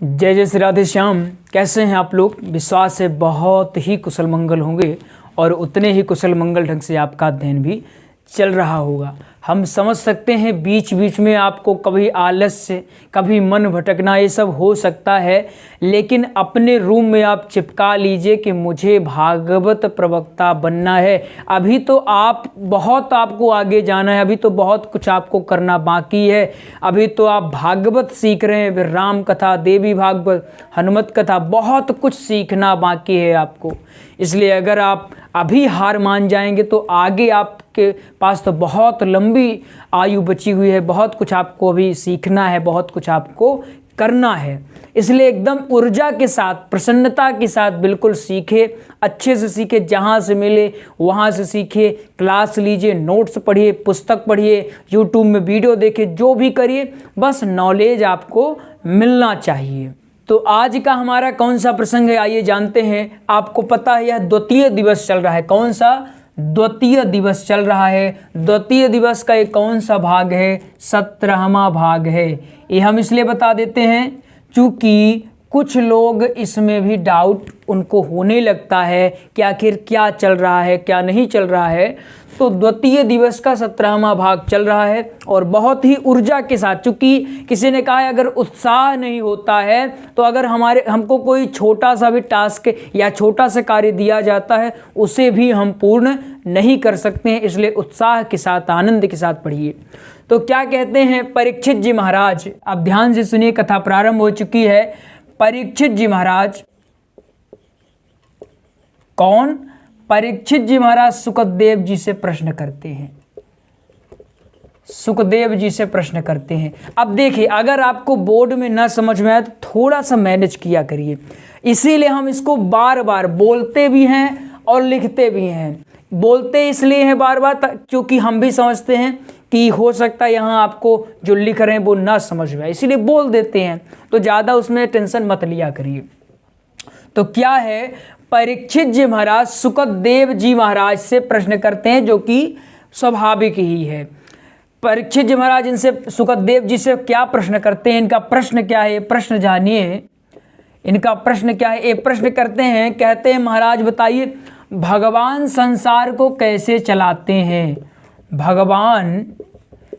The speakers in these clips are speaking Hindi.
जय जय श्री राधे श्याम। कैसे हैं आप लोग? विश्वास है बहुत ही कुशल मंगल होंगे और उतने ही कुशल मंगल ढंग से आपका अध्ययन भी चल रहा होगा। हम समझ सकते हैं बीच बीच में आपको कभी आलस्य, कभी मन भटकना, ये सब हो सकता है, लेकिन अपने रूम में आप चिपका लीजिए कि मुझे भागवत प्रवक्ता बनना है। अभी तो बहुत आपको आगे जाना है, अभी तो बहुत कुछ आपको करना बाकी है। अभी तो आप भागवत सीख रहे हैं, फिर राम कथा, देवी भागवत, हनुमत कथा, बहुत कुछ सीखना बाकी है आपको। इसलिए अगर आप अभी हार मान जाएंगे तो आगे आपके पास तो बहुत लंबी आयु बची हुई है, बहुत कुछ आपको अभी सीखना है, बहुत कुछ आपको करना है। इसलिए एकदम ऊर्जा के साथ, प्रसन्नता के साथ बिल्कुल सीखे, अच्छे से सीखे, जहाँ से मिले वहाँ से सीखिए, क्लास लीजिए, नोट्स पढ़िए, पुस्तक पढ़िए, यूट्यूब में वीडियो देखिए, जो भी करिए, बस नॉलेज आपको मिलना चाहिए। तो आज का हमारा कौन सा प्रसंग है, आइए जानते हैं। आपको पता है यह द्वितीय दिवस चल रहा है। कौन सा? द्वितीय दिवस चल रहा है। द्वितीय दिवस का एक कौन सा भाग है? 17वां भाग है। ये हम इसलिए बता देते हैं क्योंकि कुछ लोग इसमें भी डाउट उनको होने लगता है कि आखिर क्या चल रहा है, क्या नहीं चल रहा है। तो द्वितीय दिवस का 17वां भाग चल रहा है और बहुत ही ऊर्जा के साथ, चूँकि किसी ने कहा है अगर उत्साह नहीं होता है तो अगर हमको कोई छोटा सा भी टास्क या छोटा सा कार्य दिया जाता है उसे भी हम पूर्ण नहीं कर सकते हैं। इसलिए उत्साह के साथ, आनंद के साथ पढ़िए। तो क्या कहते हैं परीक्षित जी महाराज? अब ध्यान से सुनिए, कथा प्रारंभ हो चुकी है। परीक्षित जी महाराज कौन? परीक्षित जी महाराज सुखदेव जी से प्रश्न करते हैं। सुखदेव जी से प्रश्न करते हैं। अब देखिए, अगर आपको बोर्ड में ना समझ में आए तो थोड़ा सा मैनेज किया करिए। इसीलिए हम इसको बार बार बोलते भी हैं और लिखते भी हैं। बोलते इसलिए हैं बार बार क्योंकि हम भी समझते हैं कि हो सकता है यहाँ आपको जो लिख रहे हैं वो ना समझ में आए, इसीलिए बोल देते हैं। तो ज़्यादा उसमें टेंशन मत लिया करिए। तो क्या है, परीक्षित जी महाराज सुखदेव जी महाराज से प्रश्न करते हैं, जो कि स्वाभाविक ही है। परीक्षित जी महाराज इनसे, सुखदेव जी से क्या प्रश्न करते हैं? इनका प्रश्न क्या है, प्रश्न जानिए। इनका प्रश्न क्या है? ये प्रश्न करते हैं, कहते हैं महाराज बताइए भगवान संसार को कैसे चलाते हैं? भगवान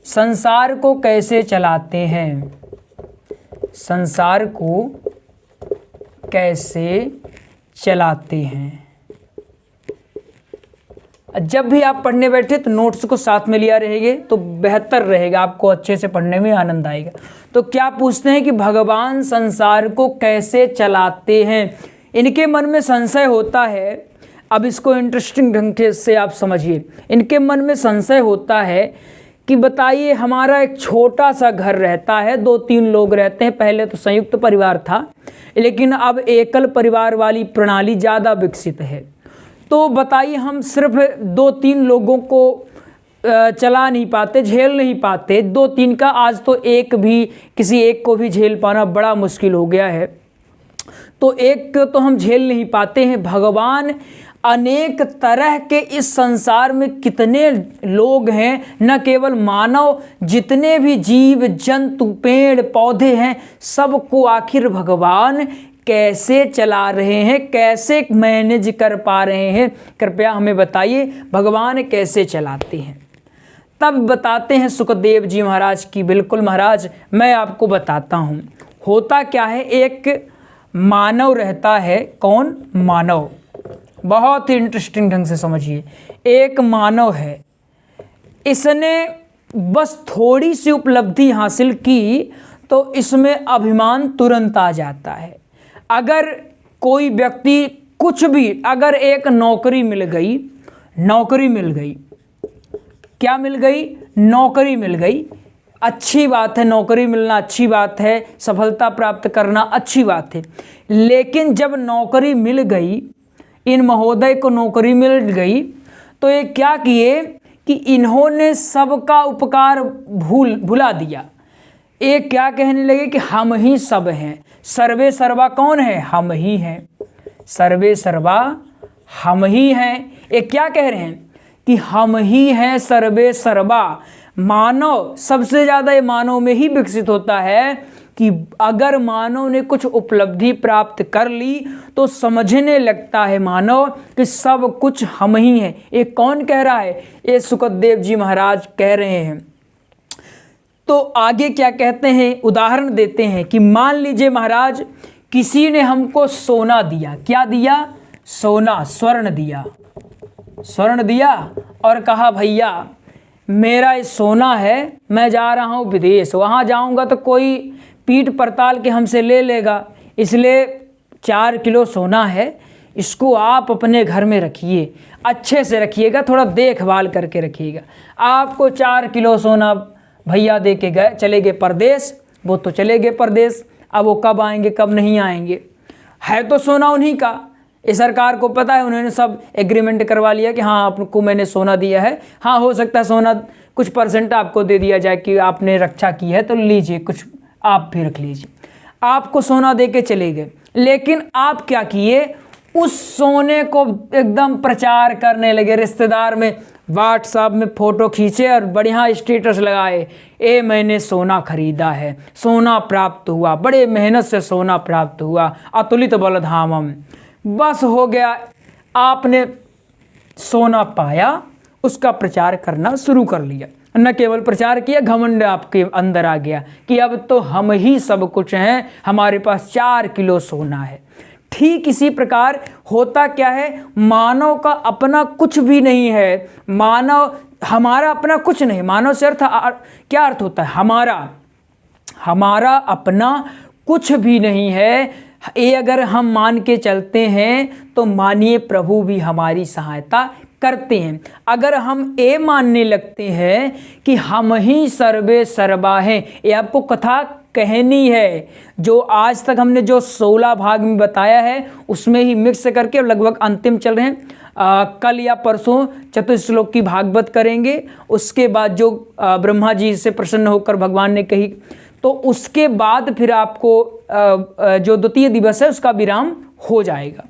संसार को कैसे चलाते हैं? संसार को कैसे चलाते हैं? जब भी आप पढ़ने बैठे तो नोट्स को साथ में लिया रहेंगे तो बेहतर रहेगा, आपको अच्छे से पढ़ने में आनंद आएगा। तो क्या पूछते हैं कि भगवान संसार को कैसे चलाते हैं? इनके मन में संशय होता है। अब इसको इंटरेस्टिंग ढंग से आप समझिए। इनके मन में संशय होता है कि बताइए, हमारा एक छोटा सा घर रहता है, 2-3 लोग रहते हैं। पहले तो संयुक्त परिवार था, लेकिन अब एकल परिवार वाली प्रणाली ज़्यादा विकसित है। तो बताइए, हम सिर्फ 2-3 लोगों को चला नहीं पाते, झेल नहीं पाते। 2-3 का आज तो किसी एक को भी झेल पाना बड़ा मुश्किल हो गया है। तो एक तो हम झेल नहीं पाते हैं। भगवान अनेक तरह के इस संसार में कितने लोग हैं, न केवल मानव, जितने भी जीव जंतु, पेड़ पौधे हैं, सबको आखिर भगवान कैसे चला रहे हैं, कैसे मैनेज कर पा रहे हैं? कृपया हमें बताइए, भगवान कैसे चलाते हैं? तब बताते हैं सुखदेव जी महाराज की बिल्कुल महाराज, मैं आपको बताता हूँ। होता क्या है, एक मानव रहता है। कौन? मानव। बहुत ही इंटरेस्टिंग ढंग से समझिए। एक मानव है, इसने बस थोड़ी सी उपलब्धि हासिल की तो इसमें अभिमान तुरंत आ जाता है। अगर कोई व्यक्ति कुछ भी, अगर एक नौकरी मिल गई, क्या मिल गई? नौकरी मिल गई, अच्छी बात है, नौकरी मिलना अच्छी बात है, सफलता प्राप्त करना अच्छी बात है। लेकिन जब नौकरी मिल गई, इन महोदय को नौकरी मिल गई, तो ये क्या किए कि इन्होंने सबका उपकार भुला दिया। ये क्या कहने लगे कि हम ही सब हैं, सर्वे सर्वा कौन है? हम ही हैं, सर्वे सर्वा हम ही हैं। ये क्या कह रहे हैं कि हम ही हैं सर्वे सर्वा। मानव सबसे ज़्यादा, ये मानव में ही विकसित होता है कि अगर मानव ने कुछ उपलब्धि प्राप्त कर ली तो समझने लगता है मानव कि सब कुछ हम ही हैं। ये कौन कह रहा है? ये सुखदेव जी महाराज कह रहे हैं। तो आगे क्या कहते हैं, उदाहरण देते हैं कि मान लीजिए महाराज किसी ने हमको सोना दिया। क्या दिया? सोना, स्वर्ण दिया। स्वर्ण दिया और कहा भैया मेरा ये सोना है, मैं जा रहा हूँ विदेश, वहाँ जाऊँगा तो कोई पीट पड़ताल के हमसे ले लेगा, इसलिए 4 किलो सोना है, इसको आप अपने घर में रखिए, अच्छे से रखिएगा, थोड़ा देखभाल करके रखिएगा। आपको 4 किलो सोना भैया दे के गए, चले गए परदेश। वो तो चले गए परदेश, अब वो कब आएंगे कब नहीं आएंगे, है तो सोना उन्हीं का। ये सरकार को पता है, उन्होंने सब एग्रीमेंट करवा लिया कि हाँ आपको मैंने सोना दिया है, हाँ हो सकता है सोना कुछ % आपको दे दिया जाए कि आपने रक्षा की है तो लीजिए, कुछ आप भी रख लीजिए। आपको सोना दे के चले गए, लेकिन आप क्या किए, उस सोने को एकदम प्रचार करने लगे, रिश्तेदार में व्हाट्सएप में फ़ोटो खींचे और बढ़िया स्टेटस लगाए, ए मैंने सोना खरीदा है, सोना प्राप्त हुआ, बड़े मेहनत से सोना प्राप्त हुआ, अतुलित बलधामम। बस हो गया, आपने सोना पाया, उसका प्रचार करना शुरू कर लिया। न केवल प्रचार किया, घमंड आपके अंदर आ गया कि अब तो हम ही सब कुछ हैं, हमारे पास 4 किलो सोना है। ठीक इसी प्रकार होता क्या है, मानव का अपना कुछ भी नहीं है, मानव हमारा अपना कुछ नहीं। मानव से क्या अर्थ होता है? हमारा अपना कुछ भी नहीं है। ये अगर हम मान के चलते हैं तो मानिए प्रभु भी हमारी सहायता करते हैं। अगर हम ये मानने लगते हैं कि हम ही सर्वे सर्वा हैं, ये आपको कथा कहनी है, जो आज तक हमने जो 16 भाग में बताया है उसमें ही मिक्स करके लगभग अंतिम चल रहे हैं। कल या परसों चतुश्लोक की भागवत करेंगे, उसके बाद जो ब्रह्मा जी से प्रसन्न होकर भगवान ने कही, तो उसके बाद फिर आपको जो द्वितीय दिवस है उसका विराम हो जाएगा।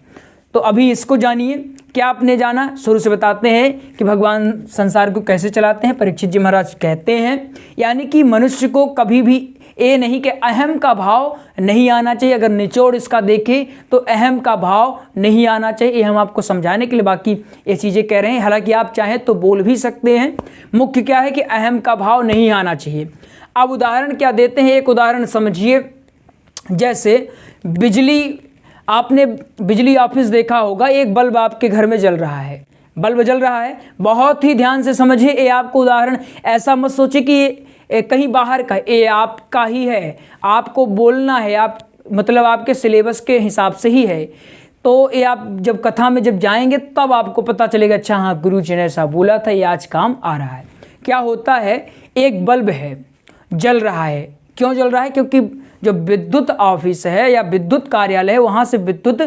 तो अभी इसको जानिए, क्या आपने जाना, शुरू से बताते हैं कि भगवान संसार को कैसे चलाते हैं। परीक्षित जी महाराज कहते हैं, यानी कि मनुष्य को कभी भी ये नहीं कि अहम का भाव नहीं आना चाहिए। अगर निचोड़ इसका देखें तो अहम का भाव नहीं आना चाहिए। ये हम आपको समझाने के लिए बाकी ये चीज़ें कह रहे हैं, हालांकि आप चाहें तो बोल भी सकते हैं। मुख्य क्या है कि अहम का भाव नहीं आना चाहिए। अब उदाहरण क्या देते हैं, एक उदाहरण समझिए। जैसे बिजली, आपने बिजली ऑफिस देखा होगा, एक बल्ब आपके घर में जल रहा है, बल्ब जल रहा है, बहुत ही ध्यान से समझिए। ये आपको उदाहरण, ऐसा मत सोचिए कि कहीं बाहर का, ये आपका ही है, आपको बोलना है, आप मतलब आपके सिलेबस के हिसाब से ही है। तो ये आप जब कथा में जब जाएंगे तब आपको पता चलेगा, अच्छा हाँ गुरु जी ने ऐसा बोला था, ये आज काम आ रहा है। क्या होता है, एक बल्ब है, जल रहा है। क्यों जल रहा है? क्योंकि जो विद्युत ऑफिस है या विद्युत कार्यालय है, वहाँ से विद्युत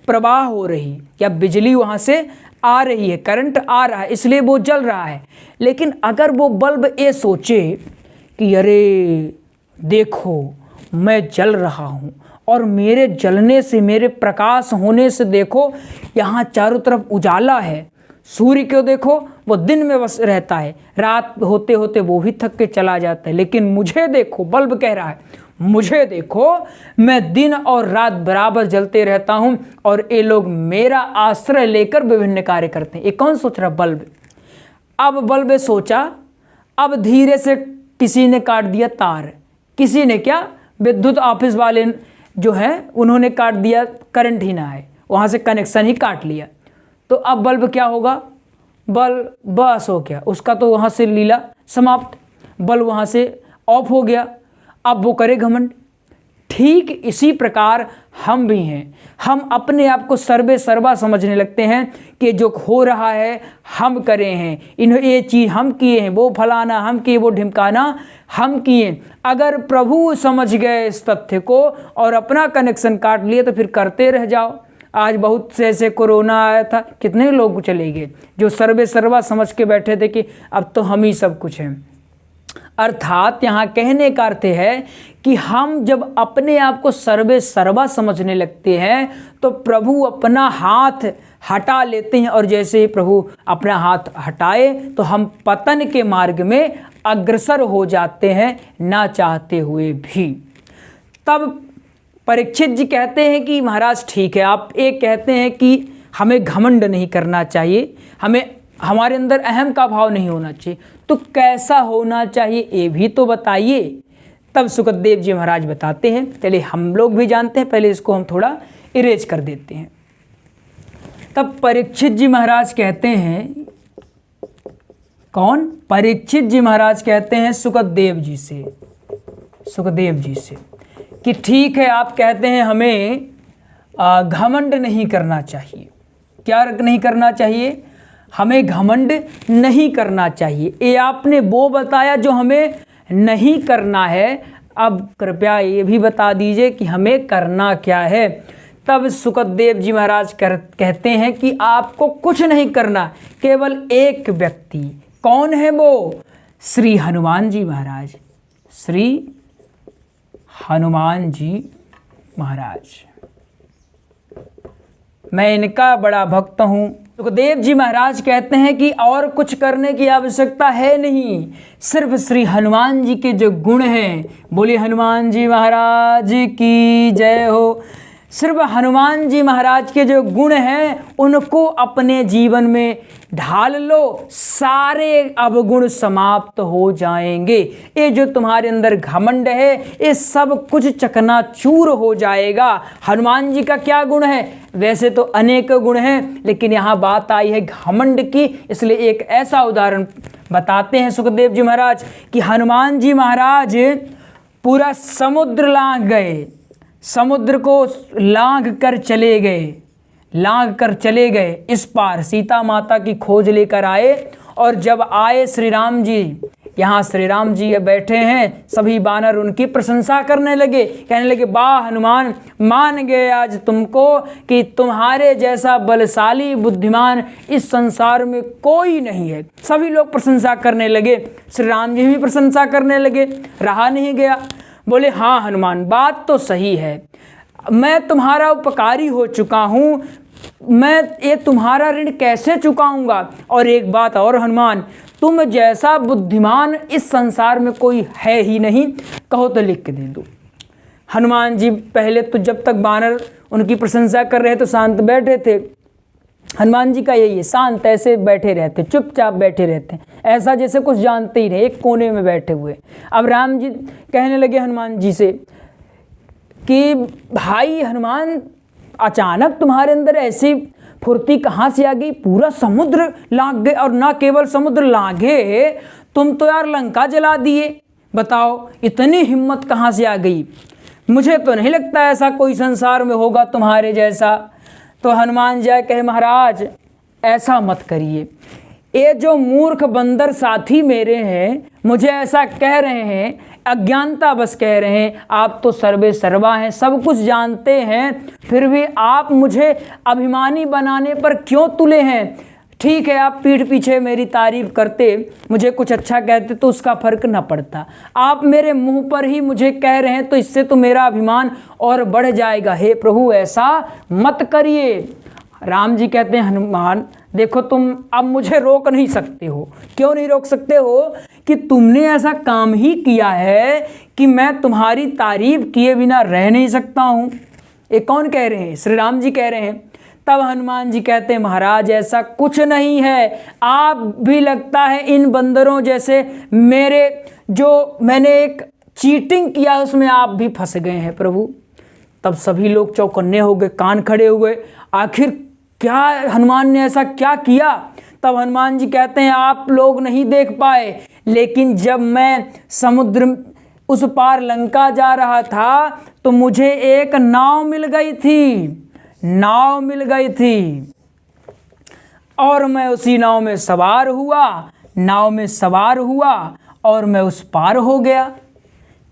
प्रवाह हो रही या बिजली वहाँ से आ रही है, करंट आ रहा है, इसलिए वो जल रहा है। लेकिन अगर वो बल्ब ये सोचे कि अरे देखो मैं जल रहा हूँ और मेरे जलने से, मेरे प्रकाश होने से देखो यहाँ चारों तरफ उजाला है, सूर्य को देखो वो दिन में बस रहता है, रात होते होते वो भी थक के चला जाता है, लेकिन मुझे देखो, बल्ब कह रहा है, मुझे देखो मैं दिन और रात बराबर जलते रहता हूँ और ये लोग मेरा आश्रय लेकर विभिन्न कार्य करते हैं। ये कौन सोच रहा? बल्ब। अब बल्ब सोचा, अब धीरे से किसी ने काट दिया तार, किसी ने क्या, विद्युत ऑफिस वाले जो हैं उन्होंने काट दिया, करंट ही ना आए, वहाँ से कनेक्शन ही काट लिया। तो अब बल्ब क्या होगा? बल्ब बस हो गया, उसका तो वहाँ से लीला समाप्त, बल्ब वहाँ से ऑफ हो गया। अब वो करे घमंड। ठीक इसी प्रकार हम भी हैं, हम अपने आप को सर्वे सर्वा समझने लगते हैं कि जो हो रहा है हम करे हैं, ये चीज़ हम किए हैं, वो फलाना हम किए, वो ढिमकाना हम किए। अगर प्रभु समझ गए इस तथ्य को और अपना कनेक्शन काट लिए तो फिर करते रह जाओ। आज बहुत से ऐसे कोरोना आया था, कितने लोग चले गए जो सर्वे सर्वा समझ के बैठे थे कि अब तो हम ही सब कुछ हैं। अर्थात यहाँ कहने का अर्थ है कि हम जब अपने आप को सर्वे सर्वा समझने लगते हैं तो प्रभु अपना हाथ हटा लेते हैं, और जैसे ही प्रभु अपना हाथ हटाए तो हम पतन के मार्ग में अग्रसर हो जाते हैं, ना चाहते हुए भी। तब परीक्षित जी कहते हैं कि महाराज ठीक है, आप एक कहते हैं कि हमें घमंड नहीं करना चाहिए, हमारे अंदर अहम का भाव नहीं होना चाहिए, तो कैसा होना चाहिए ये भी तो बताइए। तब सुखदेव जी महाराज बताते हैं, चलिए हम लोग भी जानते हैं, पहले इसको हम थोड़ा इरेज कर देते हैं। तब परीक्षित जी महाराज कहते हैं, कौन? परीक्षित जी महाराज कहते हैं सुखदेव जी से कि ठीक है, आप कहते हैं हमें घमंड नहीं करना चाहिए। क्या नहीं करना चाहिए? हमें घमंड नहीं करना चाहिए। ये आपने वो बताया जो हमें नहीं करना है, अब कृपया ये भी बता दीजिए कि हमें करना क्या है। तब सुखदेव जी महाराज कहते हैं कि आपको कुछ नहीं करना, केवल एक व्यक्ति। कौन है वो? श्री हनुमान जी महाराज, श्री हनुमान जी महाराज। मैं इनका बड़ा भक्त हूँ। सुखदेव जी महाराज कहते हैं कि और कुछ करने की आवश्यकता है नहीं, सिर्फ श्री हनुमान जी के जो गुण हैं, बोले हनुमान जी महाराज की जय हो। सिर्फ हनुमान जी महाराज के जो गुण हैं उनको अपने जीवन में ढाल लो, सारे अवगुण समाप्त हो जाएंगे। ये जो तुम्हारे अंदर घमंड है ये सब कुछ चकनाचूर हो जाएगा। हनुमान जी का क्या गुण है? वैसे तो अनेक गुण हैं, लेकिन यहाँ बात आई है घमंड की, इसलिए एक ऐसा उदाहरण बताते हैं सुखदेव जी महाराज कि हनुमान जी महाराज पूरा समुद्र लांघ गए, समुद्र को लांघ कर चले गए, इस पार सीता माता की खोज लेकर आए। और जब आए श्री राम जी, यहाँ श्री राम जी बैठे हैं, सभी वानर उनकी प्रशंसा करने लगे, कहने लगे वाह हनुमान, मान गए आज तुमको कि तुम्हारे जैसा बलशाली बुद्धिमान इस संसार में कोई नहीं है। सभी लोग प्रशंसा करने लगे, श्री राम जी भी प्रशंसा करने लगे, रहा नहीं गया। बोले हाँ हनुमान, बात तो सही है, मैं तुम्हारा उपकारी हो चुका हूँ, मैं ये तुम्हारा ऋण कैसे चुकाऊंगा। और एक बात और हनुमान, तुम जैसा बुद्धिमान इस संसार में कोई है ही नहीं, कहो तो लिख के दे दो। हनुमान जी पहले तो जब तक वानर उनकी प्रशंसा कर रहे तो शांत बैठे थे। हनुमान जी का यही है, शांत ऐसे बैठे रहते, चुपचाप बैठे रहते, ऐसा जैसे कुछ जानते ही नहीं, एक कोने में बैठे हुए। अब राम जी कहने लगे हनुमान जी से कि भाई हनुमान, अचानक तुम्हारे अंदर ऐसी फुर्ती कहाँ से आ गई? पूरा समुद्र लांघ गए, और ना केवल समुद्र लांघे, तुम तो यार लंका जला दिए। बताओ इतनी हिम्मत कहाँ से आ गई? मुझे तो नहीं लगता ऐसा कोई संसार में होगा तुम्हारे जैसा। तो हनुमान जी कहे महाराज ऐसा मत करिए, ये जो मूर्ख बंदर साथी मेरे हैं मुझे ऐसा कह रहे हैं, अज्ञानता बस कह रहे हैं, आप तो सर्वे सर्वा हैं, सब कुछ जानते हैं, फिर भी आप मुझे अभिमानी बनाने पर क्यों तुले हैं? ठीक है, आप पीठ पीछे मेरी तारीफ करते, मुझे कुछ अच्छा कहते तो उसका फर्क न पड़ता, आप मेरे मुंह पर ही मुझे कह रहे हैं तो इससे तो मेरा अभिमान और बढ़ जाएगा। हे प्रभु ऐसा मत करिए। राम जी कहते हैं हनुमान देखो तुम अब मुझे रोक नहीं सकते हो। क्यों नहीं रोक सकते हो? कि तुमने ऐसा काम ही किया है कि मैं तुम्हारी तारीफ किए बिना रह नहीं सकता हूँ। ये कौन कह रहे हैं? श्री राम जी कह रहे हैं। तब हनुमान जी कहते हैं महाराज ऐसा कुछ नहीं है, आप भी लगता है इन बंदरों जैसे मेरे जो मैंने एक चीटिंग किया उसमें आप भी फंस गए हैं प्रभु। तब सभी लोग चौकन्ने हो गए, कान खड़े हुए, आखिर क्या हनुमान ने ऐसा क्या किया? तब हनुमान जी कहते हैं आप लोग नहीं देख पाए, लेकिन जब मैं समुद्र उस पार लंका जा रहा था तो मुझे एक नाव मिल गई थी, और मैं उसी नाव में सवार हुआ और मैं उस पार हो गया।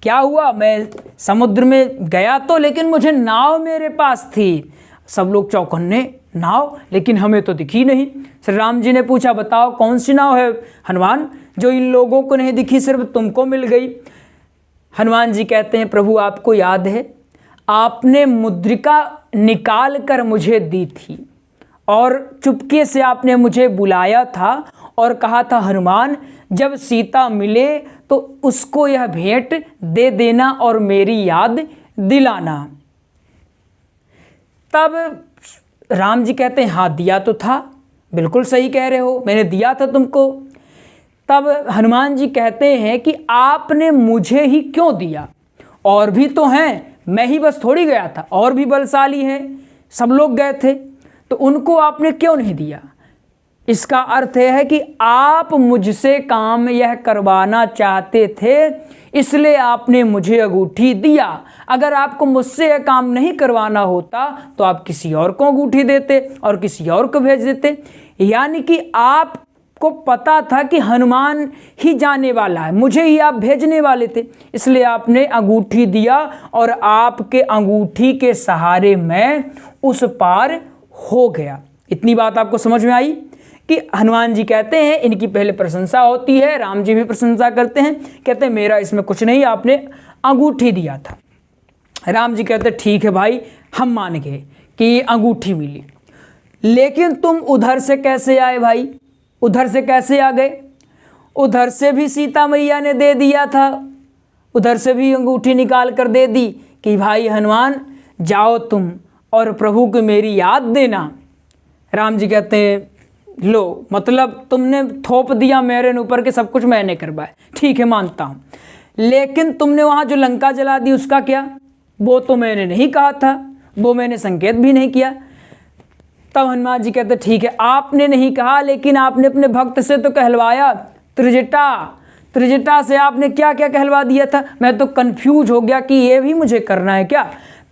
क्या हुआ? मैं समुद्र में गया तो, लेकिन मुझे नाव मेरे पास थी। सब लोग चौकन्ने, नाव, लेकिन हमें तो दिखी नहीं। श्री राम जी ने पूछा बताओ कौन सी नाव है हनुमान जो इन लोगों को नहीं दिखी, सिर्फ तुमको मिल गई? हनुमान जी कहते हैं प्रभु आपको याद है आपने मुद्रिका निकाल कर मुझे दी थी, और चुपके से आपने मुझे बुलाया था और कहा था हनुमान जब सीता मिले तो उसको यह भेंट दे देना और मेरी याद दिलाना। तब राम जी कहते हैं हाँ दिया तो था, बिल्कुल सही कह रहे हो, मैंने दिया था तुमको। तब हनुमान जी कहते हैं कि आपने मुझे ही क्यों दिया, और भी तो हैं, मैं ही बस थोड़ी गया था, और भी बलशाली हैं, सब लोग गए थे, तो उनको आपने क्यों नहीं दिया। इसका अर्थ है कि आप मुझसे काम यह करवाना चाहते थे, इसलिए आपने मुझे अंगूठी दिया। अगर आपको मुझसे यह काम नहीं करवाना होता तो आप किसी और को अंगूठी देते और किसी और को भेज देते। यानी कि आपको पता था कि हनुमान ही जाने वाला है, मुझे ही आप भेजने वाले थे, इसलिए आपने अंगूठी दिया और आपके अंगूठी के सहारे मैं उस पार हो गया। इतनी बात आपको समझ में आई कि हनुमान जी कहते हैं, इनकी पहले प्रशंसा होती है, राम जी भी प्रशंसा करते हैं, कहते हैं मेरा इसमें कुछ नहीं, आपने अंगूठी दिया था। राम जी कहते ठीक है भाई, हम मान गए कि अंगूठी मिली, लेकिन तुम उधर से कैसे आए भाई, उधर से कैसे आ गए। उधर से भी सीता मैया ने दे दिया था, उधर से भी अंगूठी निकाल कर दे दी कि भाई हनुमान जाओ तुम और प्रभु को मेरी याद देना। राम जी कहते हैं लो, मतलब तुमने थोप दिया मेरे ऊपर के सब कुछ मैंने करवाया, ठीक है मानता हूँ, लेकिन तुमने वहाँ जो लंका जला दी उसका क्या, वो तो मैंने नहीं कहा था, वो मैंने संकेत भी नहीं किया। तब हनुमान जी कहते ठीक है आपने नहीं कहा, लेकिन आपने अपने भक्त से तो कहलवाया, त्रिजटा से आपने क्या क्या कहलवा दिया था। मैं तो कंफ्यूज हो गया कि ये भी मुझे करना है क्या।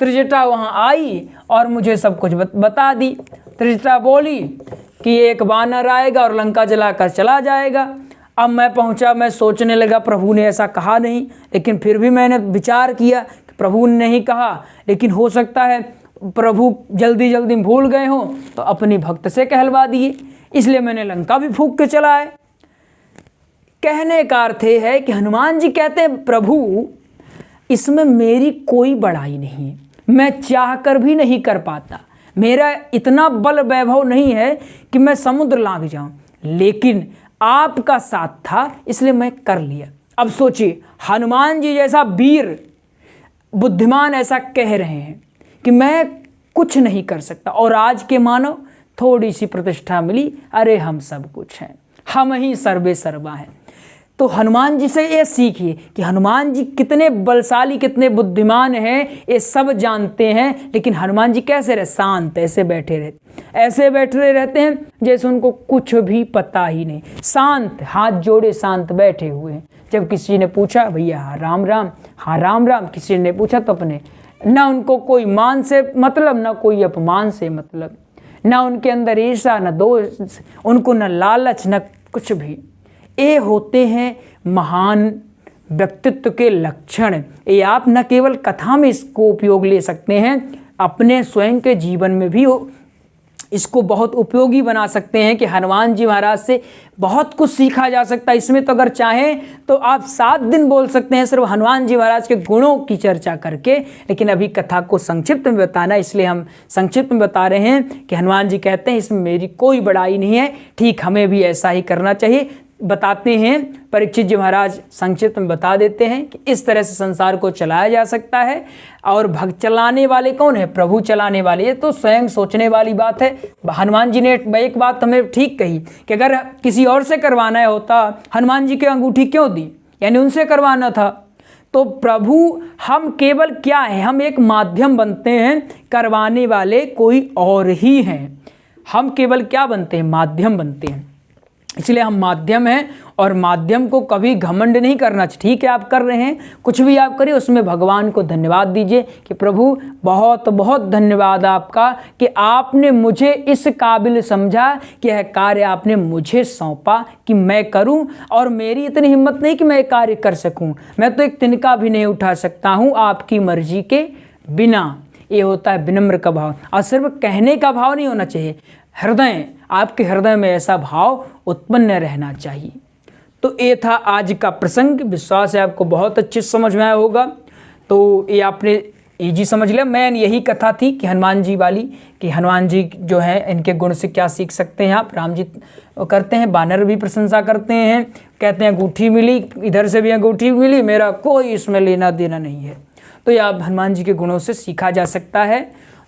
त्रिजटा वहाँ आई और मुझे सब कुछ बता दी। त्रिजटा बोली कि एक वानर आएगा और लंका जलाकर चला जाएगा। अब मैं पहुंचा, मैं सोचने लगा प्रभु ने ऐसा कहा नहीं, लेकिन फिर भी मैंने विचार किया कि प्रभु ने नहीं कहा, लेकिन हो सकता है प्रभु जल्दी जल्दी भूल गए हों तो अपनी भक्त से कहलवा दिए, इसलिए मैंने लंका भी फूंक के चला आए। कहने का अर्थ है कि हनुमान जी कहते हैं प्रभु इसमें मेरी कोई बड़ाई नहीं है, मैं चाह कर भी नहीं कर पाता, मेरा इतना बल वैभव नहीं है कि मैं समुद्र लांघ जाऊं, लेकिन आपका साथ था इसलिए मैं कर लिया। अब सोचिए हनुमान जी जैसा वीर बुद्धिमान ऐसा कह रहे हैं कि मैं कुछ नहीं कर सकता, और आज के मानव थोड़ी सी प्रतिष्ठा मिली, अरे हम सब कुछ हैं, हम ही सर्वे सर्वा हैं। तो हनुमान जी से ये सीखिए कि हनुमान जी कितने बलशाली कितने बुद्धिमान हैं, ये सब जानते हैं, लेकिन हनुमान जी कैसे रहे, शांत ऐसे बैठे रहते, ऐसे बैठे रहते हैं जैसे उनको कुछ भी पता ही नहीं, शांत हाथ जोड़े शांत बैठे हुए हैं। जब किसी ने पूछा भैया हाँ राम राम, हाँ राम राम, किसी ने पूछा तो अपने, ना उनको कोई मान से मतलब, ना कोई अपमान से मतलब, ना उनके अंदर ईर्ष्या न दोष, उनको न लालच न कुछ भी। ये होते हैं महान व्यक्तित्व के लक्षण। ये आप न केवल कथा में इसको उपयोग ले सकते हैं, अपने स्वयं के जीवन में भी इसको बहुत उपयोगी बना सकते हैं कि हनुमान जी महाराज से बहुत कुछ सीखा जा सकता है। इसमें तो अगर चाहें तो आप 7 दिन बोल सकते हैं सिर्फ हनुमान जी महाराज के गुणों की चर्चा करके, लेकिन अभी कथा को संक्षिप्त में बताना, इसलिए हम संक्षिप्त में बता रहे हैं कि हनुमान जी कहते हैं इसमें मेरी कोई बड़ाई नहीं है, ठीक हमें भी ऐसा ही करना चाहिए। बताते हैं परीक्षित जी महाराज संक्षिप्त में बता देते हैं कि इस तरह से संसार को चलाया जा सकता है। और भक्त चलाने वाले कौन है, प्रभु चलाने वाले, ये तो स्वयं सोचने वाली बात है। हनुमान जी ने एक बात हमें ठीक कही कि अगर किसी और से करवाना होता हनुमान जी की अंगूठी क्यों दी, यानी उनसे करवाना था। तो प्रभु हम केवल क्या है, हम एक माध्यम बनते हैं, करवाने वाले कोई और ही हैं। हम केवल क्या बनते हैं, माध्यम बनते हैं, इसलिए हम माध्यम हैं। और माध्यम को कभी घमंड नहीं करना चाहिए। ठीक है आप कर रहे हैं, कुछ भी आप करिए उसमें भगवान को धन्यवाद दीजिए कि प्रभु बहुत बहुत धन्यवाद आपका कि आपने मुझे इस काबिल समझा कि यह कार्य आपने मुझे सौंपा कि मैं करूं, और मेरी इतनी हिम्मत नहीं कि मैं ये कार्य कर सकूं, मैं तो एक तिनका भी नहीं उठा सकता हूं आपकी मर्जी के बिना। ये होता है विनम्र का भाव, और सिर्फ कहने का भाव नहीं होना चाहिए, हृदय, आपके हृदय में ऐसा भाव उत्पन्न रहना चाहिए। तो ये था आज का प्रसंग, विश्वास है आपको बहुत अच्छे समझ में आया होगा। तो ये आपने इजी समझ लिया। मैन यही कथा थी कि हनुमान जी वाली, कि हनुमान जी जो है इनके गुण से क्या सीख सकते हैं आप। राम जी करते हैं, बानर भी प्रशंसा करते हैं, कहते हैं अंगूठी मिली, इधर से भी अंगूठी मिली, मेरा कोई इसमें लेना देना नहीं है। तो यह हनुमान जी के गुणों से सीखा जा सकता है।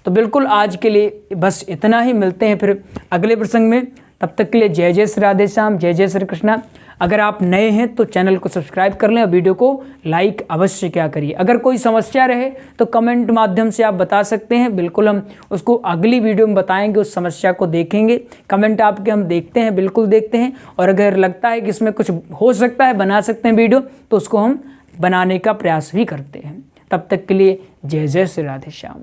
तो बिल्कुल आज के लिए बस इतना ही, मिलते हैं फिर अगले प्रसंग में। तब तक के लिए जय जय श्री राधे श्याम, जय जय श्री कृष्णा। अगर आप नए हैं तो चैनल को सब्सक्राइब कर लें और वीडियो को लाइक अवश्य क्या करिए। अगर कोई समस्या रहे तो कमेंट माध्यम से आप बता सकते हैं, बिल्कुल हम उसको अगली वीडियो में बताएंगे, उस समस्या को देखेंगे। कमेंट आपके हम देखते हैं, बिल्कुल देखते हैं, और अगर लगता है कि इसमें कुछ हो सकता है, बना सकते हैं वीडियो, तो उसको हम बनाने का प्रयास भी करते हैं। तब तक के लिए जय जय श्री राधे श्याम।